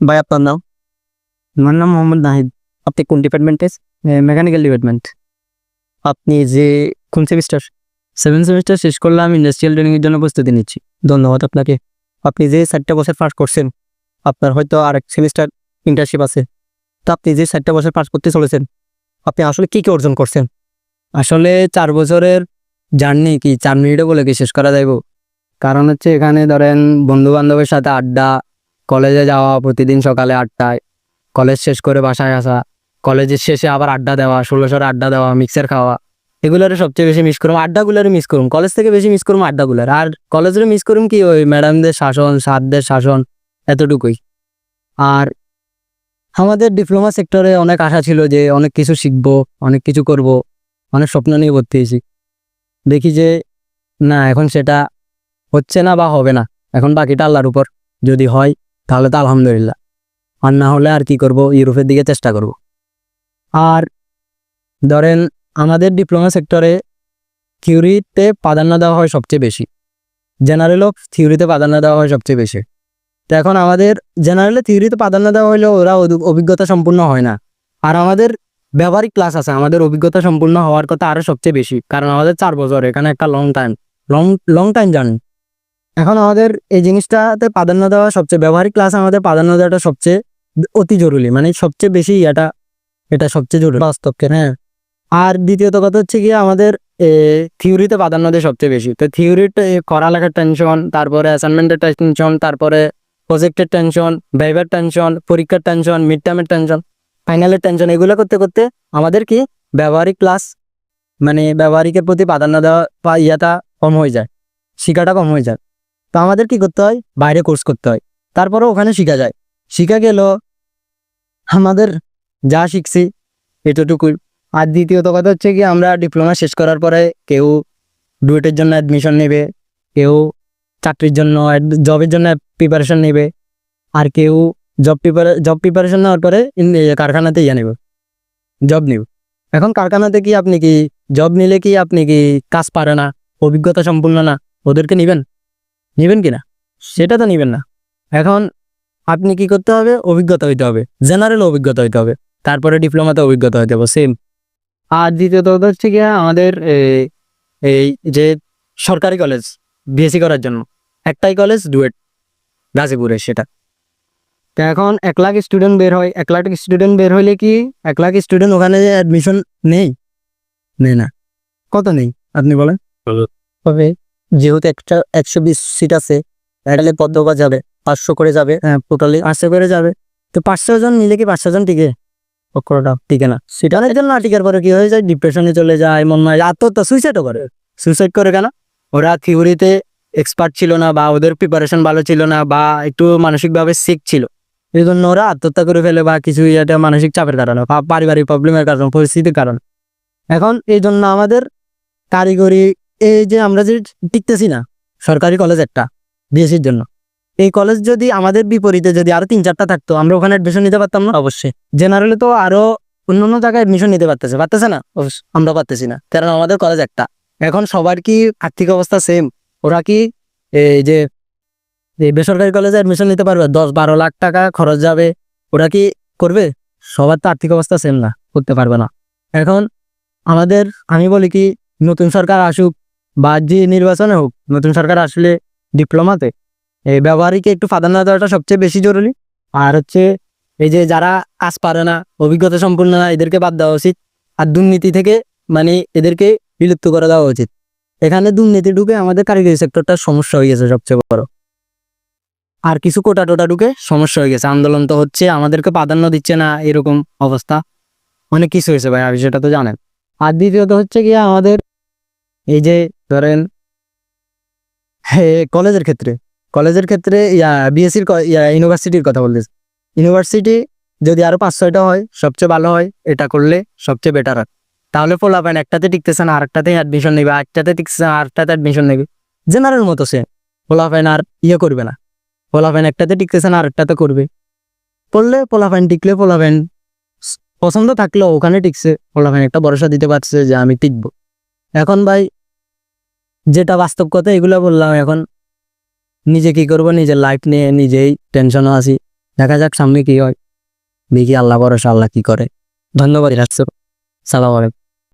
ভাই আপনার নাম? আমার নাম মোহাম্মদ নাহিদ। আপনি কোন ডিপার্টমেন্টে? Mechanical department. আপনি যে কোন সেমিস্টার? 7 সেমিস্টার শেষ করলাম, ইন্ডাস্ট্রিয়াল ট্রেনিংয়ের জন্য প্রস্তুতি নিচ্ছি। ধন্যবাদ আপনাকে। আপনি যে 4টা বছর পাস করছেন, আপনার হয়তো আরেক সেমিস্টার ইন্টার্নশিপ আছে। তো আপনি যে 4টা বছর পাস করতে চলেছেন, আপনি আসলে কি অর্জন করছেন? আসলে 4 বছরের জার্নি কি 4 মিনিটে বলে কি শেষ করা যাইব? কারণ হচ্ছে এখানে ধরেন বন্ধু বান্ধবের সাথে আড্ডা, কলেজে যাওয়া প্রতিদিন সকালে 8টায়, কলেজ শেষ করে বাসায় আসা, কলেজের শেষে আবার আড্ডা দেওয়া, 16 আড্ডা দেওয়া, মিক্সার খাওয়া, এগুলোরে সবচেয়ে বেশি মিস করুম। আড্ডাগুলোরে মিস করুম, কলেজ থেকে বেশি মিস করুম আড্ডাগুলার। আর কলেজের মিস করুম কি ওই ম্যাডামদের শাসন, স্যারদের শাসন, এতটুকুই। আর আমাদের ডিপ্লোমা সেক্টরে অনেক আশা ছিল যে অনেক কিছু শিখবো, অনেক কিছু করব, অনেক স্বপ্ন নিয়ে ভর্তি হয়েছি। দেখি যে না, এখন সেটা হচ্ছে না বা হবে না। এখন বাকিটা আল্লাহর উপর, যদি হয় তাহলে তো আলহামদুলিল্লাহ, আর না হলে আর কি করব, ইউরোপের দিকে চেষ্টা করব। আর ধরেন আমাদের ডিপ্লোমা সেক্টরে থিওরিতে প্রাধান্য দেওয়া হয় সবচেয়ে বেশি, জেনারেলও থিওরিতে প্রাধান্য দেওয়া হয় সবচেয়ে বেশি। তো এখন আমাদের জেনারেলে থিওরিতে প্রাধান্য দেওয়া হলেও ওরা অভিজ্ঞতা সম্পূর্ণ হয় না। আর আমাদের ব্যবহারিক ক্লাস আছে, আমাদের অভিজ্ঞতা সম্পূর্ণ হওয়ার কথা আরও সবচেয়ে বেশি, কারণ আমাদের 4 বছর এখানে একটা লং টাইম জার্নি। এখন আমাদের এই জিনিসটাতে প্রাধান্য দেওয়া সবচেয়ে, ব্যবহারিক ক্লাস আমাদের প্রাধান্য দেওয়াটা সবচেয়ে অতি জরুরি, মানে সবচেয়ে বেশি এটা সবচেয়ে জরুরি বাস্তবকে। হ্যাঁ, আর দ্বিতীয়ত কথা হচ্ছে গিয়ে আমাদের থিওরিতে প্রাধান্য দেয় সবচেয়ে বেশি। তো থিওরিতে পড়ালেখার টেনশন, তারপরে অ্যাসাইনমেন্টের টেনশন, তারপরে প্রজেক্টের টেনশন, ভাইবার টেনশন, পরীক্ষার টেনশন, মিড টার্মের টেনশন, ফাইনালের টেনশন, এগুলো করতে করতে আমাদের কি ব্যবহারিক ক্লাস, মানে ব্যবহারিকের প্রতি প্রাধান্য দেওয়া বা কম হয়ে যায়, শিখাটা কম হয়ে যায়। তো আমাদের কি করতে হয়, বাইরে কোর্স করতে হয়, তারপরে ওখানে শিখা যায়। শিখা গেল আমাদের যা শিখছি এতটুকুই। আর দ্বিতীয়ত কথা হচ্ছে কি, আমরা ডিপ্লোমা শেষ করার পরে কেউ ডুয়েটের জন্য অ্যাডমিশন নেবে, কেউ চাকরির জন্য জবের জন্য প্রিপারেশন নেবে, আর কেউ জব প্রিপারেশন নেওয়ার পরে কারখানাতে নেবে, জব নেবে। এখন কারখানাতে কি আপনি কি জব নিলে কি আপনি কি কাজ পারে না, অভিজ্ঞতা সম্পূর্ণ না, ওদেরকে নেবেন কি না? সেটা তো নেবেন না। এখন আপনি কি করতে হবে, অভিজ্ঞতা হইতে হবে, জেনারেল অভিজ্ঞতা হইতে হবে, তারপরে ডিপ্লোমাতে অভিজ্ঞতা হইতে হবে সেম। আর দ্বিতীয়ত হচ্ছে গিয়ে আমাদের এই যে সরকারি কলেজ বিএসসি করার জন্য একটাই কলেজ, ডুয়েট, গাজীপুরে, সেটা। তো এখন 1 লাখ স্টুডেন্ট বের হয়, 1 লাখ স্টুডেন্ট বের হইলে কি 1 লাখ স্টুডেন্ট ওখানে অ্যাডমিশন নেই না? কত নেই আপনি বলেন? তবে যেহেতু একটা 120 সিট আছে, এটালে পদ্মবা যাবে 500 করে যাবে। হ্যাঁ, টোটালি 800 করে যাবে। তো 500 জন নিলে কি 500 জন টিকে? পক্ষটা টিকে না। সেটা জন্য না টিকার পরে কি হয়ে যায়, ডিপ্রেশনে চলে যায়, মন নয়, আত্মহত্যা, সুইসাইডও করে। সুইসাইড করে কেন? ওরা থিওরিতে এক্সপার্ট ছিল না, বা ওদের প্রিপারেশন ভালো ছিল না, বা একটু মানসিকভাবে সিক ছিল, এই জন্য ওরা আত্মহত্যা করে ফেলে, বা কিছু এটা মানসিক চাপের কারণে, পারিবারিক প্রবলেমের কারণে, পরিস্থিতির কারণে। এখন এই জন্য আমাদের কারিগরি, এই যে আমরা যে টিকতেছি না, সরকারি কলেজ একটা বিএসসির জন্য, এই কলেজ যদি আমাদের বিপরীতে যদি আরো 3-4টা থাকতো, আমরা ওখানে অ্যাডমিশন নিতে পারতাম না? অবশ্যই। জেনারেলে তো আরো অন্য জায়গায় অ্যাডমিশন নিতে পারতেছে না? আমরা পারতেছি না, কারণ আমাদের কলেজ একটা। এখন সবার কি আর্থিক অবস্থা সেম? ওরা কি এই যে বেসরকারি কলেজে অ্যাডমিশন নিতে পারবে? 10-12 লাখ টাকা খরচ যাবে, ওরা কি করবে? সবার তো আর্থিক অবস্থা সেম না, করতে পারবে না। এখন আমাদের, আমি বলি কি, নতুন সরকার আসুক বা যে নির্বাচনে হোক, নতুন সরকার আসলে ডিপ্লোমাতে এই ব্যবহারিকে একটু প্রাধান্য দেওয়াটা সবচেয়ে বেশি জরুরি। আর হচ্ছে এই যে যারা কাজ পারে না, অভিজ্ঞতা সম্পূর্ণ না, এদেরকে বাদ দেওয়া উচিত। আর দুর্নীতি থেকে মানে এদেরকে বিলুপ্ত করে দেওয়া উচিত। এখানে দুর্নীতি ঢুকে আমাদের কারিগরি সেক্টরটার সমস্যা হয়ে গেছে সবচেয়ে বড়। আর কিছু কোটা টোটা ঢুকে সমস্যা হয়ে গেছে, আন্দোলন তো হচ্ছে, আমাদেরকে প্রাধান্য দিচ্ছে না, এরকম অবস্থা অনেক কিছু হয়েছে ভাই, আপনি সেটা তো জানেন। আর দ্বিতীয়ত হচ্ছে গিয়ে আমাদের এই যে ধরেন কলেজের ক্ষেত্রে বিএসসির ইউনিভার্সিটির কথা বলতেছে। ইউনিভার্সিটি যদি আরো 5-6টা হয় সবচেয়ে ভালো হয়, এটা করলে সবচেয়ে বেটার হয়। তাহলে পোলাপাইন একটাতে টিকতেছে না, আরেকটাতে অ্যাডমিশন নেবে, একটাতে টিকতেছে না, আরেকটাতে অ্যাডমিশন নেবে, জেনারেল মতো সে পোলাপাইন আর করবে না। পোলাপাইন একটাতে টিকতেছে না, আরেকটাতে করবে, পড়লে পোলাপাইন টিকলে, পোলাপাইন পছন্দ থাকলেও ওখানে টিকছে, পোলাপাইন একটা ভরসা দিতে পারছে যে আমি টিকবো। এখন ভাই যেটা বাস্তব কথা এগুলো বললাম, এখন নিজে কি করবো, নিজের লাইফ নিয়ে নিজেই টেনশনও আছি। দেখা যাক সামনে কি হয়, দেখি আল্লাহ ভরসা, আল্লাহ কি করে। ধন্যবাদ রাখছো। সালাম আলাইকুম।